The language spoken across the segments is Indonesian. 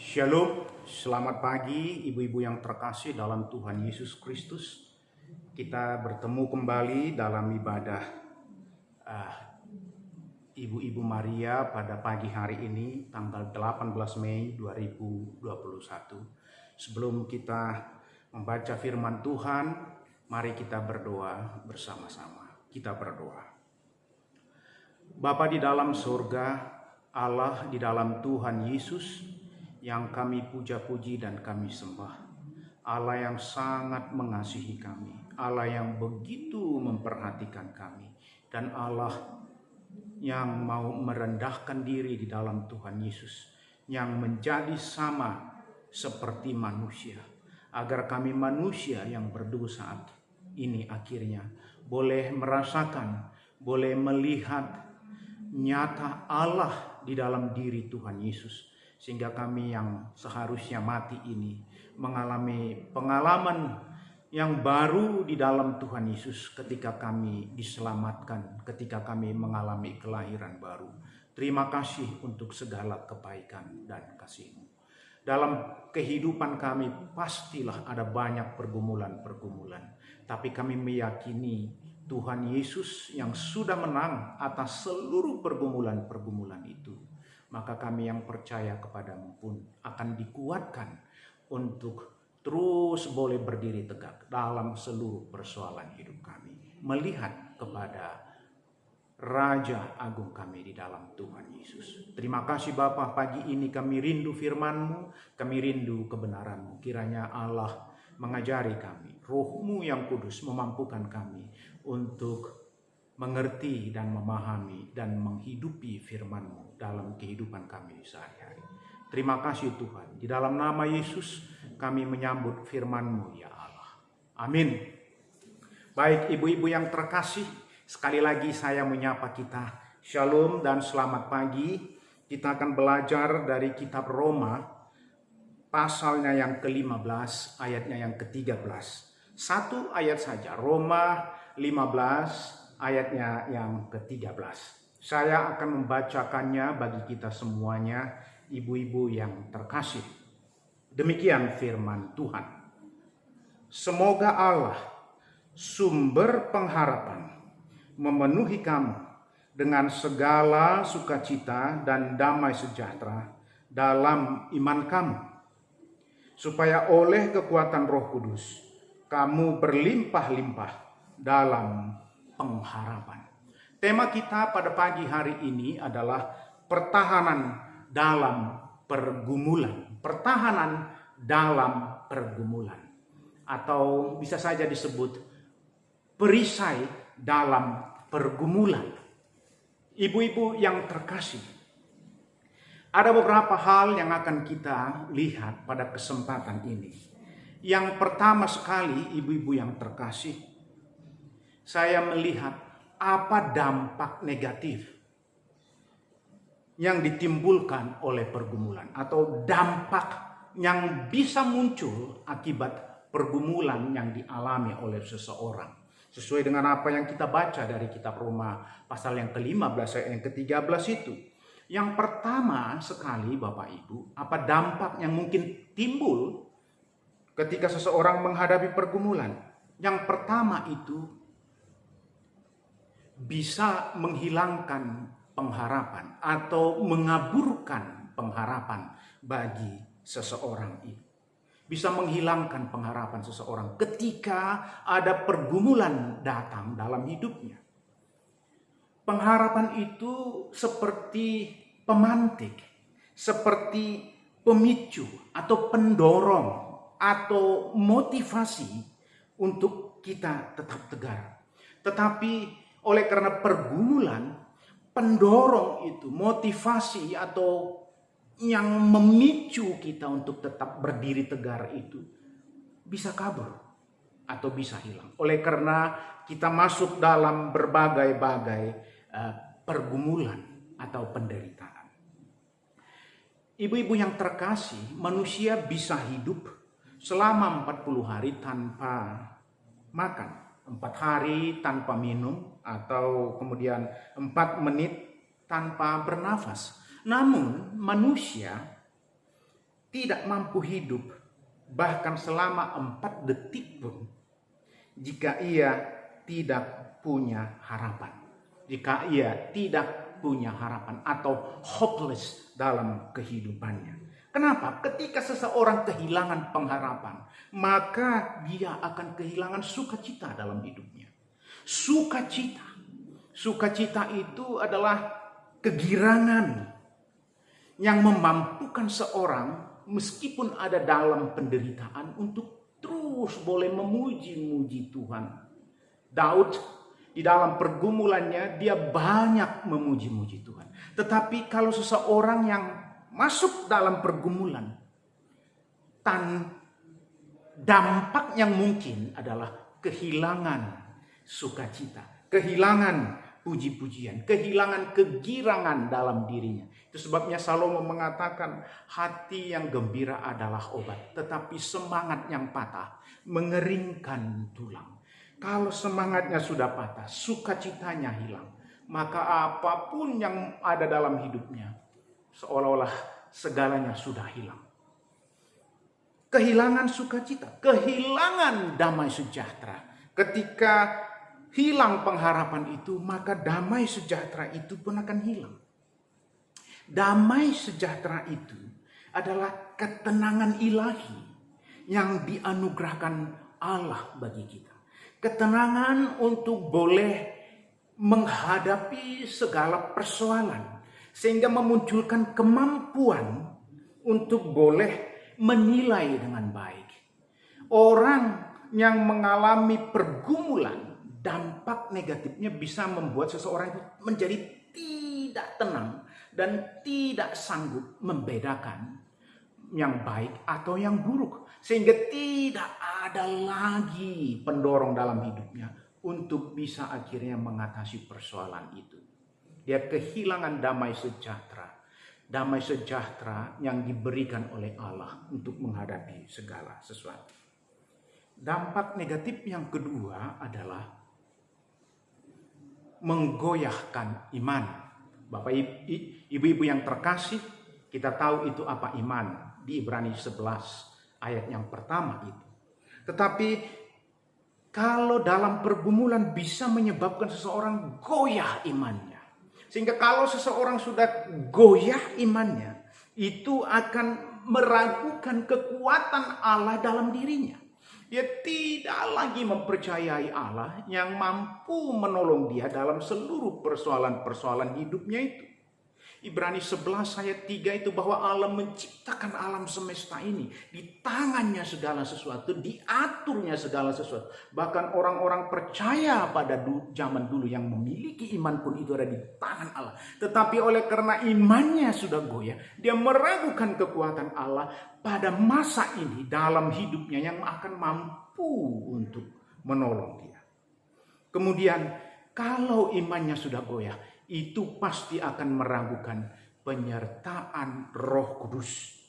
Shalom, selamat pagi ibu-ibu yang terkasih dalam Tuhan Yesus Kristus. Kita bertemu kembali dalam ibadah Ibu-Ibu Maria pada pagi hari ini, tanggal 18 Mei 2021. Sebelum kita membaca firman Tuhan, mari kita berdoa bersama-sama. Kita berdoa. Bapa di dalam surga, Allah di dalam Tuhan Yesus, yang kami puja-puji dan kami sembah. Allah yang sangat mengasihi kami, Allah yang begitu memperhatikan kami, dan Allah yang mau merendahkan diri di dalam Tuhan Yesus, yang menjadi sama seperti manusia, agar kami manusia yang berdosa ini akhirnya boleh merasakan, boleh melihat nyata Allah di dalam diri Tuhan Yesus, sehingga kami yang seharusnya mati ini mengalami pengalaman yang baru di dalam Tuhan Yesus ketika kami diselamatkan, ketika kami mengalami kelahiran baru. Terima kasih untuk segala kebaikan dan kasih-Mu. Dalam kehidupan kami pastilah ada banyak pergumulan-pergumulan, tapi kami meyakini Tuhan Yesus yang sudah menang atas seluruh pergumulan-pergumulan itu. Maka kami yang percaya kepadamu pun akan dikuatkan untuk terus boleh berdiri tegak dalam seluruh persoalan hidup kami, melihat kepada Raja Agung kami di dalam Tuhan Yesus. Terima kasih Bapa, pagi ini kami rindu firman-Mu, kami rindu kebenaran-Mu. Kiranya Allah mengajari kami, Roh-Mu yang kudus memampukan kami untuk mengerti dan memahami dan menghidupi firman-Mu dalam kehidupan kami sehari-hari. Terima kasih Tuhan. Di dalam nama Yesus kami menyambut firman-Mu ya Allah. Amin. Baik ibu-ibu yang terkasih, sekali lagi saya menyapa kita. Shalom dan selamat pagi. Kita akan belajar dari kitab Roma, pasalnya yang ke-15, ayatnya yang ke-13. Satu ayat saja, Roma 15 ayatnya yang ke-13. Saya akan membacakannya bagi kita semuanya, ibu-ibu yang terkasih. Demikian firman Tuhan. Semoga Allah, sumber pengharapan, memenuhi kamu dengan segala sukacita dan damai sejahtera dalam iman kamu, supaya oleh kekuatan Roh Kudus kamu berlimpah-limpah dalam pengharapan. Tema kita pada pagi hari ini adalah pertahanan dalam pergumulan. Pertahanan dalam pergumulan. Atau bisa saja disebut perisai dalam pergumulan. Ibu-ibu yang terkasih, ada beberapa hal yang akan kita lihat pada kesempatan ini. Yang pertama sekali, ibu-ibu yang terkasih, saya melihat apa dampak negatif yang ditimbulkan oleh pergumulan atau dampak yang bisa muncul akibat pergumulan yang dialami oleh seseorang. Sesuai dengan apa yang kita baca dari kitab Roma pasal yang ke-15 ayat yang ke-13 itu. Yang pertama sekali Bapak Ibu, apa dampak yang mungkin timbul ketika seseorang menghadapi pergumulan? Yang pertama itu bisa menghilangkan pengharapan atau mengaburkan pengharapan bagi seseorang itu. Bisa menghilangkan pengharapan seseorang ketika ada pergumulan datang dalam hidupnya. Pengharapan itu seperti pemantik, seperti pemicu atau pendorong atau motivasi untuk kita tetap tegar. Tetapi oleh karena pergumulan, pendorong itu, motivasi atau yang memicu kita untuk tetap berdiri tegar itu bisa kabur atau bisa hilang. Oleh karena kita masuk dalam berbagai-bagai pergumulan atau penderitaan. Ibu-ibu yang terkasih, manusia bisa hidup selama 40 hari tanpa makan. 4 hari tanpa minum, atau kemudian 4 menit tanpa bernafas. Namun manusia tidak mampu hidup bahkan selama 4 detik pun jika ia tidak punya harapan. Jika ia tidak punya harapan atau hopeless dalam kehidupannya. Kenapa? Ketika seseorang kehilangan pengharapan, maka dia akan kehilangan sukacita dalam hidupnya. Sukacita. Sukacita itu adalah kegirangan yang memampukan seorang meskipun ada dalam penderitaan untuk terus boleh memuji-muji Tuhan. Daud di dalam pergumulannya dia banyak memuji-muji Tuhan. Tetapi kalau seseorang yang masuk dalam pergumulan, dampak yang mungkin adalah kehilangan sukacita, kehilangan puji-pujian, kehilangan kegirangan dalam dirinya. Itu sebabnya Salomo mengatakan hati yang gembira adalah obat, tetapi semangat yang patah mengeringkan tulang. Kalau semangatnya sudah patah, sukacitanya hilang, maka apapun yang ada dalam hidupnya seolah-olah segalanya sudah hilang. Kehilangan sukacita, kehilangan damai sejahtera. Ketika hilang pengharapan itu, maka damai sejahtera itu pun akan hilang. Damai sejahtera itu adalah ketenangan ilahi yang dianugerahkan Allah bagi kita. Ketenangan untuk boleh menghadapi segala persoalan. Sehingga memunculkan kemampuan untuk boleh menilai dengan baik. Orang yang mengalami pergumulan, dampak negatifnya bisa membuat seseorang menjadi tidak tenang dan tidak sanggup membedakan yang baik atau yang buruk. Sehingga tidak ada lagi pendorong dalam hidupnya untuk bisa akhirnya mengatasi persoalan itu. Dia kehilangan damai sejahtera. Damai sejahtera yang diberikan oleh Allah untuk menghadapi segala sesuatu. Dampak negatif yang kedua adalah menggoyahkan iman. Bapak ibu-ibu yang terkasih, kita tahu itu apa iman. Di Ibrani 11 ayat yang pertama itu. Tetapi kalau dalam pergumulan bisa menyebabkan seseorang goyah imannya. Sehingga kalau seseorang sudah goyah imannya, itu akan meragukan kekuatan Allah dalam dirinya. Dia tidak lagi mempercayai Allah yang mampu menolong dia dalam seluruh persoalan-persoalan hidupnya itu. Ibrani 11 ayat 3 itu bahwa Allah menciptakan alam semesta ini. Di tangannya segala sesuatu, diaturnya segala sesuatu. Bahkan orang-orang percaya pada zaman dulu yang memiliki iman pun itu ada di tangan Allah. Tetapi oleh karena imannya sudah goyah, dia meragukan kekuatan Allah pada masa ini dalam hidupnya yang akan mampu untuk menolong dia. Kemudian kalau imannya sudah goyah, itu pasti akan meragukan penyertaan Roh Kudus.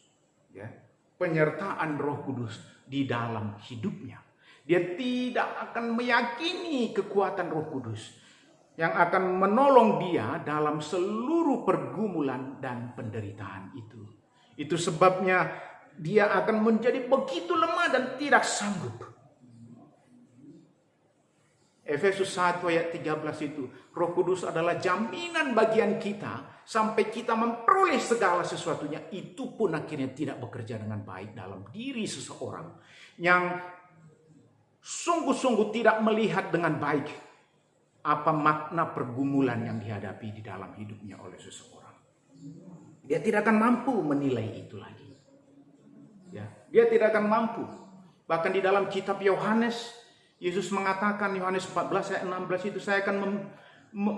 Ya, penyertaan Roh Kudus di dalam hidupnya. Dia tidak akan meyakini kekuatan Roh Kudus yang akan menolong dia dalam seluruh pergumulan dan penderitaan itu. Itu sebabnya dia akan menjadi begitu lemah dan tidak sanggup. Efesus 1 ayat 13 itu, Roh Kudus adalah jaminan bagian kita sampai kita memperoleh segala sesuatunya. Itu pun akhirnya tidak bekerja dengan baik dalam diri seseorang yang sungguh-sungguh tidak melihat dengan baik apa makna pergumulan yang dihadapi di dalam hidupnya oleh seseorang. Dia tidak akan mampu menilai itu lagi. Ya, dia tidak akan mampu. Bahkan di dalam kitab Yohanes, Yesus mengatakan Yohanes 14 ayat 16 itu, saya akan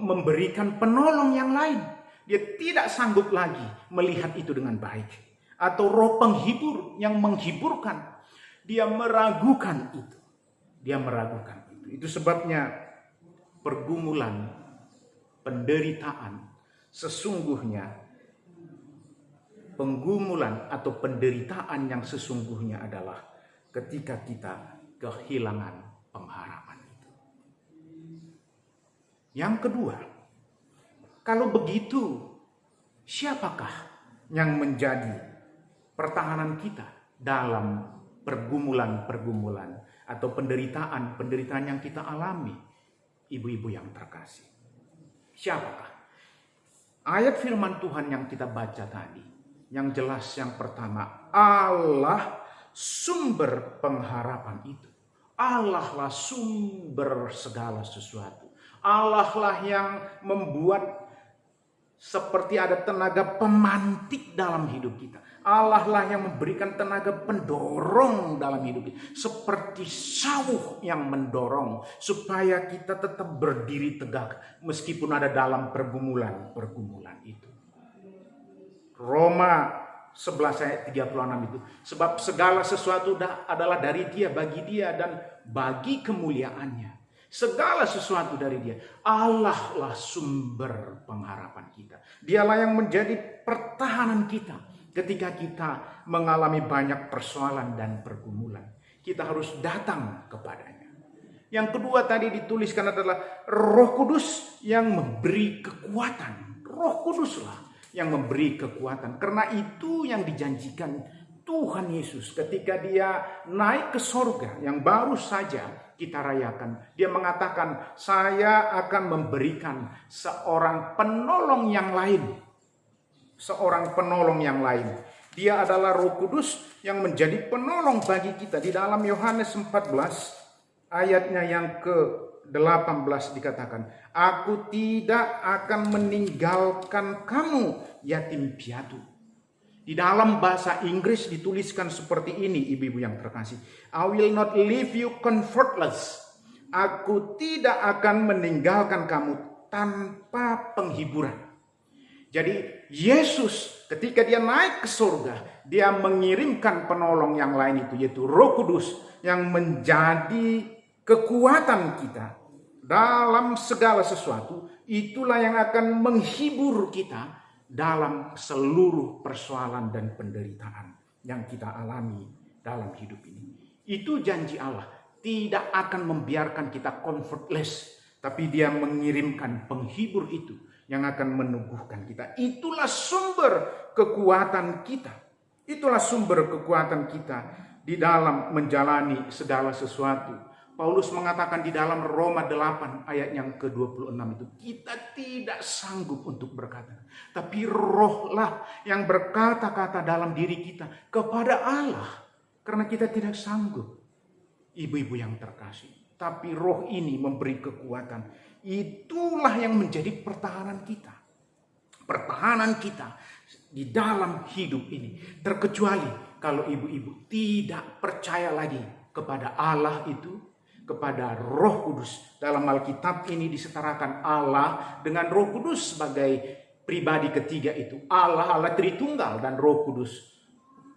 memberikan penolong yang lain. Dia tidak sanggup lagi melihat itu dengan baik. Atau roh penghibur yang menghiburkan. Dia meragukan itu. Dia meragukan itu. Itu sebabnya pergumulan, penderitaan, sesungguhnya penggumulan atau penderitaan yang sesungguhnya adalah ketika kita kehilangan pengharapan itu. Yang kedua, kalau begitu, siapakah yang menjadi pertahanan kita dalam pergumulan-pergumulan atau penderitaan yang kita alami, ibu-ibu yang terkasih. Siapakah? Ayat firman Tuhan yang kita baca tadi, yang jelas yang pertama, Allah sumber pengharapan itu. Allah lah sumber segala sesuatu. Allah lah yang membuat seperti ada tenaga pemantik dalam hidup kita. Allah lah yang memberikan tenaga pendorong dalam hidup kita. Seperti sawah yang mendorong supaya kita tetap berdiri tegak meskipun ada dalam pergumulan itu. Roma 11 ayat 36 itu. Sebab segala sesuatu adalah dari Dia, bagi Dia, dan bagi kemuliaannya. Segala sesuatu dari Dia. Allah lah sumber pengharapan kita. Dialah yang menjadi pertahanan kita ketika kita mengalami banyak persoalan dan pergumulan. Kita harus datang kepadanya. Yang kedua tadi dituliskan adalah Roh Kudus yang memberi kekuatan. Roh Kuduslah yang memberi kekuatan. Karena itu yang dijanjikan Tuhan Yesus ketika Dia naik ke sorga yang baru saja kita rayakan. Dia mengatakan, saya akan memberikan seorang penolong yang lain. Seorang penolong yang lain. Dia adalah Roh Kudus yang menjadi penolong bagi kita. Di dalam Yohanes 14 ayatnya yang ke-18 dikatakan, aku tidak akan meninggalkan kamu yatim piatu. Di dalam bahasa Inggris dituliskan seperti ini, ibu-ibu yang terkasih. I will not leave you comfortless. Aku tidak akan meninggalkan kamu tanpa penghiburan. Jadi Yesus ketika Dia naik ke surga, Dia mengirimkan penolong yang lain itu, yaitu Roh Kudus yang menjadi kekuatan kita dalam segala sesuatu. Itulah yang akan menghibur kita dalam seluruh persoalan dan penderitaan yang kita alami dalam hidup ini. Itu janji Allah, tidak akan membiarkan kita comfortless, tapi Dia mengirimkan penghibur itu yang akan meneguhkan kita. Itulah sumber kekuatan kita. Itulah sumber kekuatan kita di dalam menjalani segala sesuatu. Paulus mengatakan di dalam Roma 8 ayat yang ke-26 itu, kita tidak sanggup untuk berkata, tapi Rohlah yang berkata-kata dalam diri kita kepada Allah, karena kita tidak sanggup. Ibu-ibu yang terkasih, tapi Roh ini memberi kekuatan. Itulah yang menjadi pertahanan kita. Pertahanan kita di dalam hidup ini. Terkecuali kalau ibu-ibu tidak percaya lagi kepada Allah itu, kepada Roh Kudus. Dalam Alkitab ini disetarakan Allah dengan Roh Kudus sebagai pribadi ketiga itu. Allah Tritunggal, dan Roh Kudus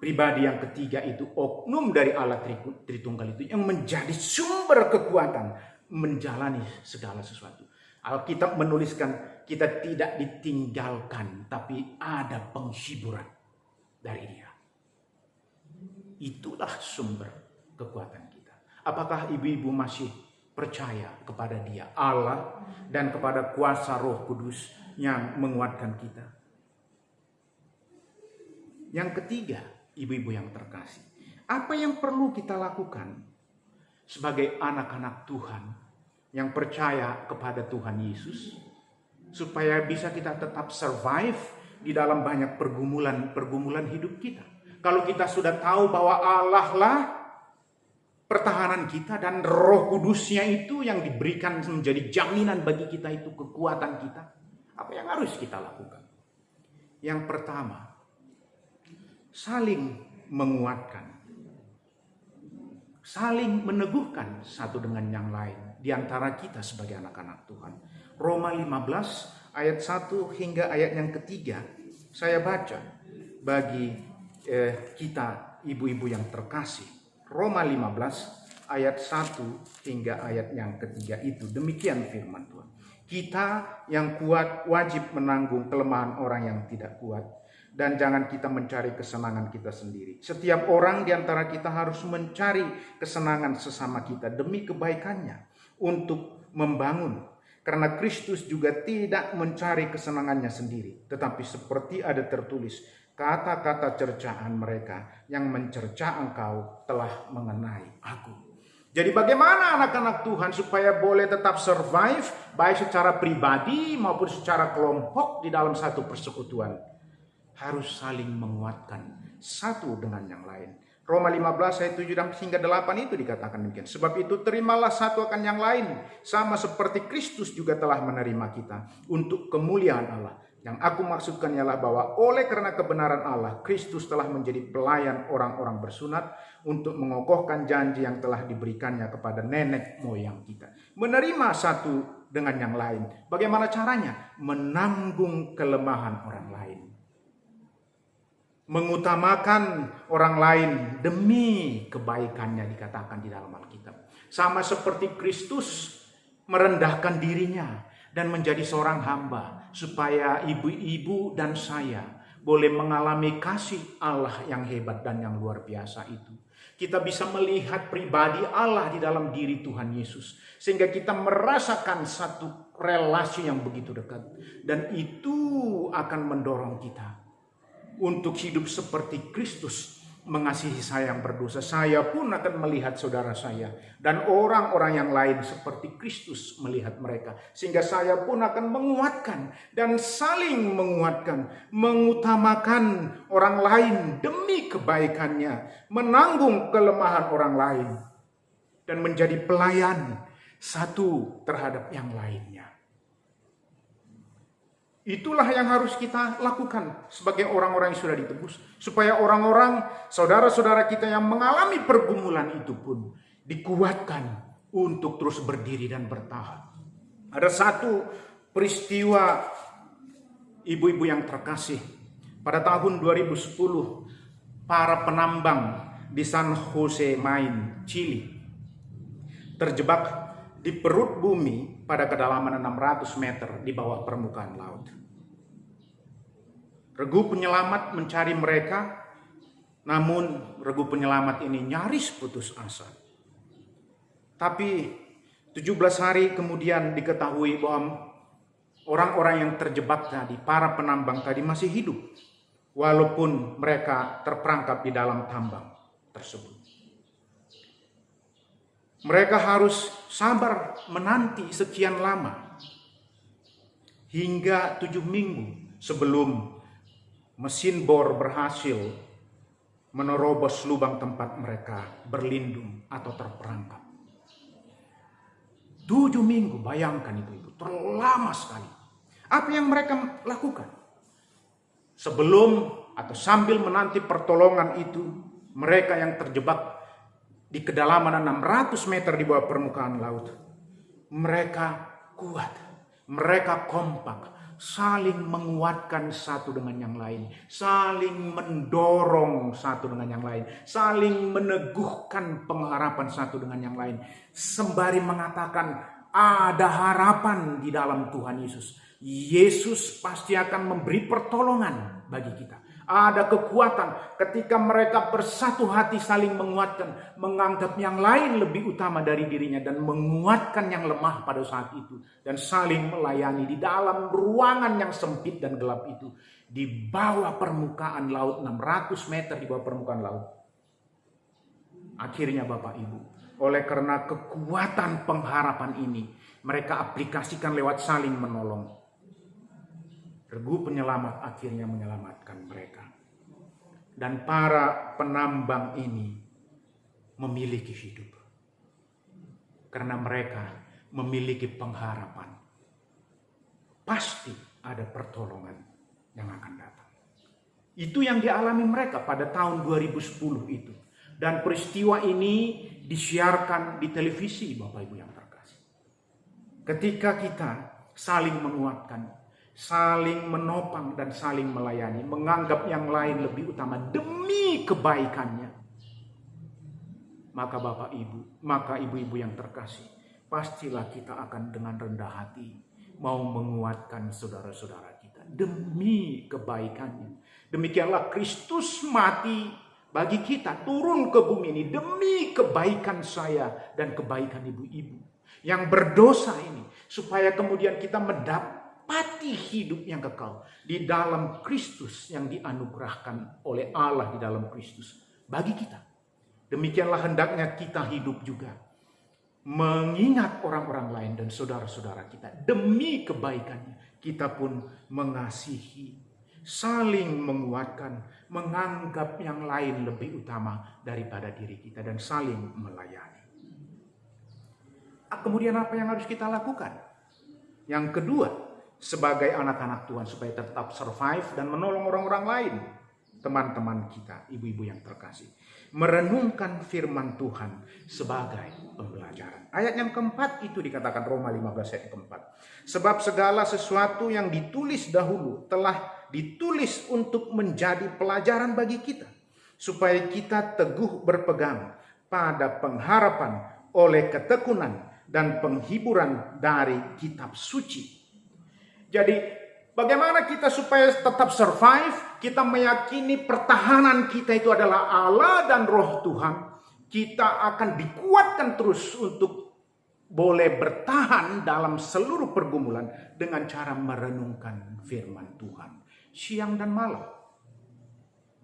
pribadi yang ketiga itu, oknum dari Allah Tritunggal itu, yang menjadi sumber kekuatan menjalani segala sesuatu. Alkitab menuliskan kita tidak ditinggalkan, tapi ada penghiburan dari Dia. Itulah sumber kekuatan kita. Apakah ibu-ibu masih percaya kepada Dia, Allah, dan kepada kuasa Roh Kudus yang menguatkan kita? Yang ketiga, ibu-ibu yang terkasih, apa yang perlu kita lakukan sebagai anak-anak Tuhan yang percaya kepada Tuhan Yesus, supaya bisa kita tetap survive di dalam banyak pergumulan hidup kita? Kalau kita sudah tahu bahwa Allah lah pertahanan kita, dan Roh Kudusnya itu yang diberikan menjadi jaminan bagi kita, itu kekuatan kita, apa yang harus kita lakukan? Yang pertama, saling menguatkan, saling meneguhkan satu dengan yang lain di antara kita sebagai anak-anak Tuhan. Roma 15 ayat 1 hingga ayat yang ketiga saya baca bagi kita ibu-ibu yang terkasih. Roma 15 ayat 1 hingga ayat yang ketiga itu, demikian firman Tuhan. Kita yang kuat wajib menanggung kelemahan orang yang tidak kuat, dan jangan kita mencari kesenangan kita sendiri. Setiap orang di antara kita harus mencari kesenangan sesama kita demi kebaikannya, untuk membangun. Karena Kristus juga tidak mencari kesenangannya sendiri, tetapi seperti ada tertulis, Kata-kata cercaan mereka yang mencerca engkau telah mengenai aku. Jadi bagaimana anak-anak Tuhan supaya boleh tetap survive baik secara pribadi maupun secara kelompok di dalam satu persekutuan? Harus saling menguatkan satu dengan yang lain. Roma 15 ayat 7 hingga 8 itu dikatakan demikian. Sebab itu terimalah satu akan yang lain, sama seperti Kristus juga telah menerima kita untuk kemuliaan Allah. Yang aku maksudkan ialah bahwa oleh karena kebenaran Allah, Kristus telah menjadi pelayan orang-orang bersunat untuk mengokohkan janji yang telah diberikannya kepada nenek moyang kita. Menerima satu dengan yang lain. Bagaimana caranya? Menanggung kelemahan orang lain. Mengutamakan orang lain demi kebaikannya, dikatakan di dalam Alkitab. Sama seperti Kristus merendahkan dirinya dan menjadi seorang hamba supaya ibu-ibu dan saya boleh mengalami kasih Allah yang hebat dan yang luar biasa itu. Kita bisa melihat pribadi Allah di dalam diri Tuhan Yesus sehingga kita merasakan satu relasi yang begitu dekat, dan itu akan mendorong kita untuk hidup seperti Kristus mengasihi saya yang berdosa. Saya pun akan melihat saudara saya dan orang-orang yang lain seperti Kristus melihat mereka. Sehingga saya pun akan menguatkan dan saling menguatkan, mengutamakan orang lain demi kebaikannya, menanggung kelemahan orang lain, dan menjadi pelayan satu terhadap yang lainnya. Itulah yang harus kita lakukan sebagai orang-orang yang sudah ditebus. Supaya orang-orang, saudara-saudara kita yang mengalami pergumulan itu pun dikuatkan untuk terus berdiri dan bertahan. Ada satu peristiwa ibu-ibu yang terkasih. Pada tahun 2010, para penambang di San Jose Mine, Chili, terjebak di perut bumi pada kedalaman 600 meter di bawah permukaan laut. Regu penyelamat mencari mereka, namun regu penyelamat ini nyaris putus asa. Tapi 17 hari kemudian diketahui bahwa orang-orang yang terjebak tadi, para penambang tadi masih hidup, walaupun mereka terperangkap di dalam tambang tersebut. Mereka harus sabar menanti sekian lama, hingga 7 minggu sebelum mesin bor berhasil menerobos lubang tempat mereka berlindung atau terperangkap. 7 minggu, bayangkan itu terlama sekali. Apa yang mereka lakukan? Sebelum atau sambil menanti pertolongan itu, mereka yang terjebak di kedalaman 600 meter di bawah permukaan laut, mereka kuat, mereka kompak, saling menguatkan satu dengan yang lain, saling mendorong satu dengan yang lain, saling meneguhkan pengharapan satu dengan yang lain, sembari mengatakan ada harapan di dalam Tuhan Yesus. Yesus pasti akan memberi pertolongan bagi kita. Ada kekuatan ketika mereka bersatu hati saling menguatkan, menganggap yang lain lebih utama dari dirinya dan menguatkan yang lemah pada saat itu, dan saling melayani di dalam ruangan yang sempit dan gelap itu di bawah permukaan laut, 600 meter di bawah permukaan laut. Akhirnya Bapak Ibu, oleh karena kekuatan pengharapan ini, mereka aplikasikan lewat saling menolong. Regu penyelamat akhirnya menyelamatkan mereka. Dan para penambang ini memiliki hidup. Karena mereka memiliki pengharapan. Pasti ada pertolongan yang akan datang. Itu yang dialami mereka pada tahun 2010 itu. Dan peristiwa ini disiarkan di televisi, Bapak Ibu yang terkasih. Ketika kita saling menguatkan, saling menopang dan saling melayani, menganggap yang lain lebih utama demi kebaikannya, maka Bapak Ibu, maka ibu-ibu yang terkasih, pastilah kita akan dengan rendah hati mau menguatkan saudara-saudara kita demi kebaikannya. Demikianlah Kristus mati bagi kita, turun ke bumi ini demi kebaikan saya dan kebaikan ibu-ibu yang berdosa ini, supaya kemudian kita mendapati menikmati hidup yang kekal di dalam Kristus yang dianugerahkan oleh Allah di dalam Kristus bagi kita. Demikianlah hendaknya kita hidup juga, mengingat orang-orang lain dan saudara-saudara kita. Demi kebaikannya kita pun mengasihi, saling menguatkan, menganggap yang lain lebih utama daripada diri kita, dan saling melayani. Kemudian apa yang harus kita lakukan? Yang kedua, sebagai anak-anak Tuhan supaya tetap survive dan menolong orang-orang lain, teman-teman kita, ibu-ibu yang terkasih, merenungkan firman Tuhan sebagai pembelajaran. Ayat yang keempat itu dikatakan, Roma 15 ayat keempat. Sebab segala sesuatu yang ditulis dahulu telah ditulis untuk menjadi pelajaran bagi kita, supaya kita teguh berpegang pada pengharapan oleh ketekunan dan penghiburan dari kitab suci. Jadi bagaimana kita supaya tetap survive? Kita meyakini pertahanan kita itu adalah Allah dan Roh Tuhan. Kita akan dikuatkan terus untuk boleh bertahan dalam seluruh pergumulan dengan cara merenungkan firman Tuhan siang dan malam.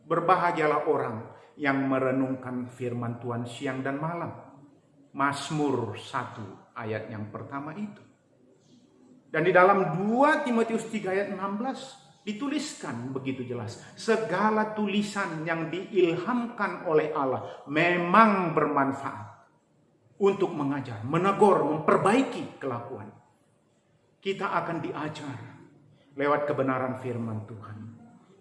Berbahagialah orang yang merenungkan firman Tuhan siang dan malam. Mazmur 1 ayat yang pertama itu. Dan di dalam 2 Timotius 3 ayat 16 dituliskan begitu jelas. Segala tulisan yang diilhamkan oleh Allah memang bermanfaat untuk mengajar, menegur, memperbaiki kelakuan. Kita akan diajar lewat kebenaran firman Tuhan.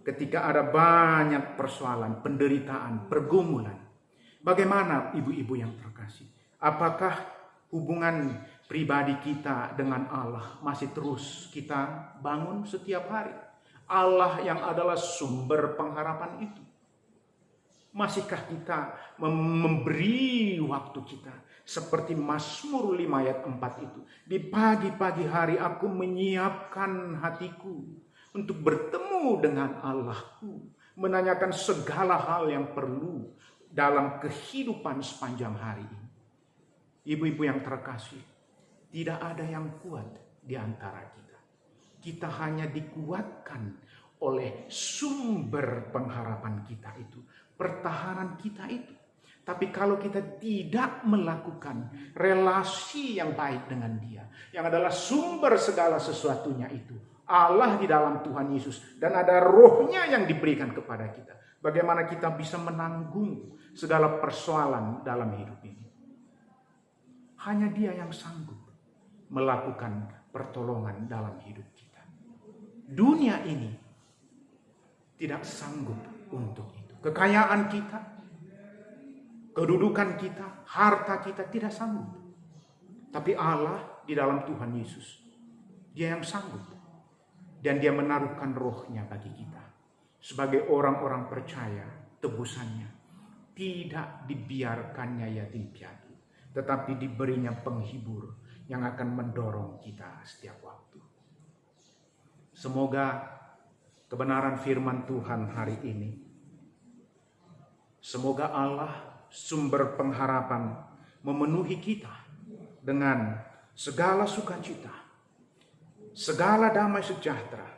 Ketika ada banyak persoalan, penderitaan, pergumulan. Bagaimana ibu-ibu yang terkasih? Apakah hubungan pribadi kita dengan Allah masih terus kita bangun setiap hari? Allah yang adalah sumber pengharapan itu. Masihkah kita memberi waktu kita seperti Mazmur 5 ayat 4 itu? Di pagi-pagi hari aku menyiapkan hatiku untuk bertemu dengan Allahku, menanyakan segala hal yang perlu dalam kehidupan sepanjang hari ini. Ibu-ibu yang terkasih, tidak ada yang kuat di antara kita. Kita hanya dikuatkan oleh sumber pengharapan kita itu, pertahanan kita itu. Tapi kalau kita tidak melakukan relasi yang baik dengan Dia, yang adalah sumber segala sesuatunya itu, Allah di dalam Tuhan Yesus, dan ada Roh-Nya yang diberikan kepada kita, bagaimana kita bisa menanggung segala persoalan dalam hidup ini? Hanya Dia yang sanggup melakukan pertolongan dalam hidup kita. Dunia ini tidak sanggup untuk itu. Kekayaan kita, kedudukan kita, harta kita tidak sanggup. Tapi Allah di dalam Tuhan Yesus, Dia yang sanggup. Dan Dia menaruhkan Roh-Nya bagi kita. Sebagai orang-orang percaya, tebusannya tidak dibiarkannya yatim piatu, tetapi diberinya penghibur yang akan mendorong kita setiap waktu. Semoga kebenaran firman Tuhan hari ini, semoga Allah sumber pengharapan memenuhi kita dengan segala sukacita, segala damai sejahtera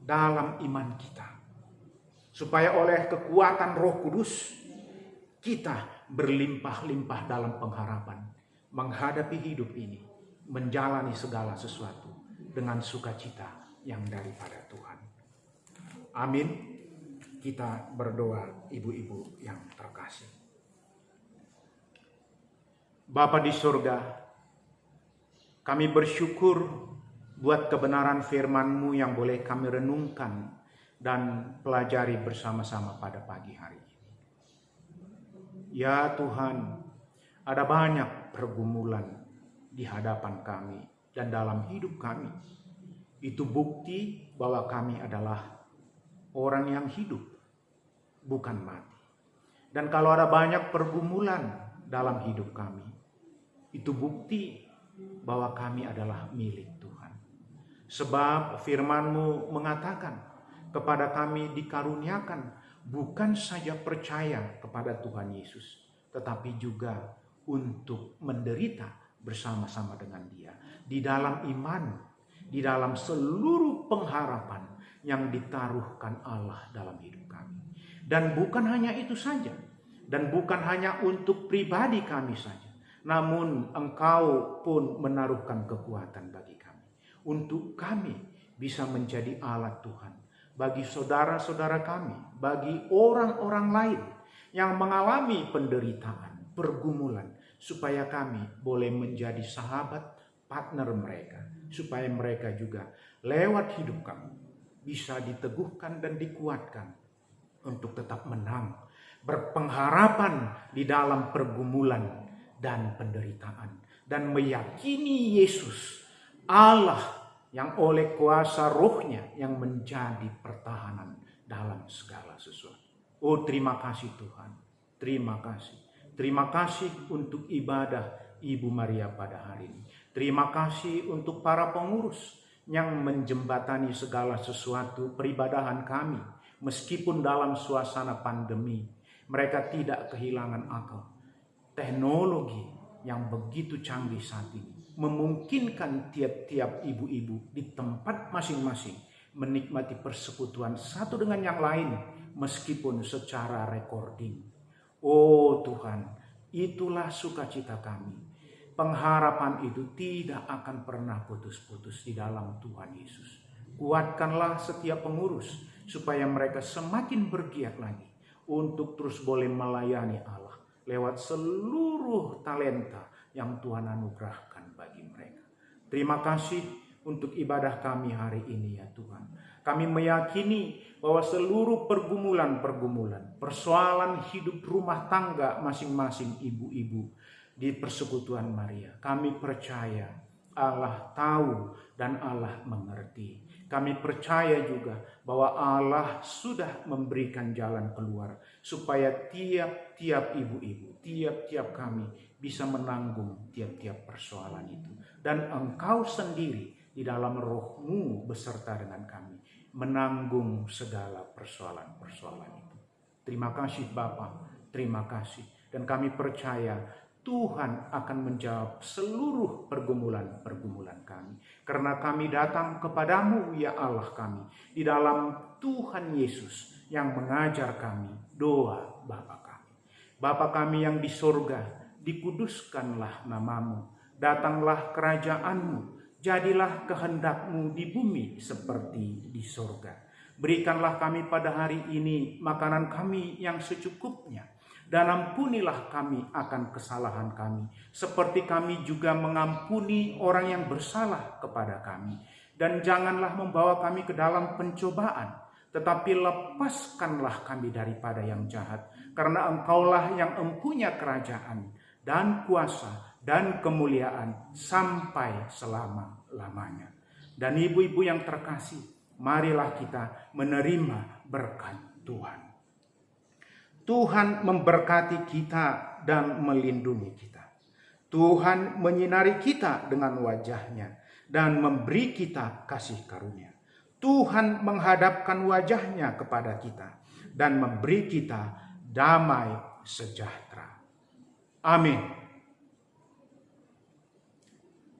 dalam iman kita, supaya oleh kekuatan Roh Kudus kita berlimpah-limpah dalam pengharapan, menghadapi hidup ini, menjalani segala sesuatu dengan sukacita yang daripada Tuhan. Amin. Kita berdoa, ibu-ibu yang terkasih. Bapa di surga, kami bersyukur buat kebenaran firman-Mu yang boleh kami renungkan dan pelajari bersama-sama pada pagi hari ini. Ya Tuhan, ada banyak pergumulan di hadapan kami dan dalam hidup kami. Itu bukti bahwa kami adalah orang yang hidup, bukan mati. Dan kalau ada banyak pergumulan dalam hidup kami, itu bukti bahwa kami adalah milik Tuhan. Sebab firman-Mu mengatakan kepada kami dikaruniakan bukan saja percaya kepada Tuhan Yesus, tetapi juga untuk menderita bersama-sama dengan Dia. Di dalam iman di dalam seluruh pengharapan yang ditaruhkan Allah dalam hidup kami. Dan bukan hanya itu saja, dan bukan hanya untuk pribadi kami saja, namun Engkau pun menaruhkan kekuatan bagi kami, untuk kami bisa menjadi alat Tuhan bagi saudara-saudara kami, bagi orang-orang lain yang mengalami penderitaan, pergumulan, supaya kami boleh menjadi sahabat, partner mereka, supaya mereka juga lewat hidup kami bisa diteguhkan dan dikuatkan untuk tetap menang, berpengharapan di dalam pergumulan dan penderitaan, dan meyakini Yesus Allah yang oleh kuasa Roh-Nya yang menjadi pertahanan dalam segala sesuatu. Oh, terima kasih Tuhan, terima kasih. Terima kasih untuk ibadah Ibu Maria pada hari ini. Terima kasih untuk para pengurus yang menjembatani segala sesuatu peribadahan kami. Meskipun dalam suasana pandemi, mereka tidak kehilangan akal. Teknologi yang begitu canggih saat ini memungkinkan tiap-tiap ibu-ibu di tempat masing-masing menikmati persekutuan satu dengan yang lain meskipun secara recording. Oh Tuhan, itulah sukacita kami. Pengharapan itu tidak akan pernah putus-putus di dalam Tuhan Yesus. Kuatkanlah setiap pengurus supaya mereka semakin bergiat lagi untuk terus boleh melayani Allah lewat seluruh talenta yang Tuhan anugerahkan bagi mereka. Terima kasih untuk ibadah kami hari ini ya Tuhan. Kami meyakini bahwa seluruh pergumulan-pergumulan, persoalan hidup rumah tangga masing-masing ibu-ibu di persekutuan Maria, kami percaya Allah tahu dan Allah mengerti. Kami percaya juga bahwa Allah sudah memberikan jalan keluar supaya tiap-tiap ibu-ibu, tiap-tiap kami bisa menanggung tiap-tiap persoalan itu. Dan Engkau sendiri di dalam Roh-Mu beserta dengan kami menanggung segala persoalan-persoalan itu. Terima kasih Bapa, terima kasih. Dan kami percaya Tuhan akan menjawab seluruh pergumulan-pergumulan kami. Karena kami datang kepadamu ya Allah kami, di dalam Tuhan Yesus yang mengajar kami doa Bapa kami. Bapa kami yang di sorga, dikuduskanlah namamu, datanglah kerajaanmu, jadilah kehendak-Mu di bumi seperti di sorga. Berikanlah kami pada hari ini makanan kami yang secukupnya, dan ampunilah kami akan kesalahan kami, seperti kami juga mengampuni orang yang bersalah kepada kami. Dan janganlah membawa kami ke dalam pencobaan, tetapi lepaskanlah kami daripada yang jahat. Karena Engkaulah yang empunya kerajaan dan kuasa dan kemuliaan sampai selama-lamanya. Dan ibu-ibu yang terkasih, marilah kita menerima berkat Tuhan. Tuhan memberkati kita dan melindungi kita. Tuhan menyinari kita dengan wajah-Nya dan memberi kita kasih karunia. Tuhan menghadapkan wajah-Nya kepada kita dan memberi kita damai sejahtera. Amin.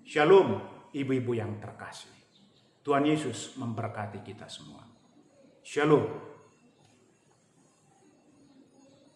Shalom ibu-ibu yang terkasih. Tuhan Yesus memberkati kita semua. Shalom.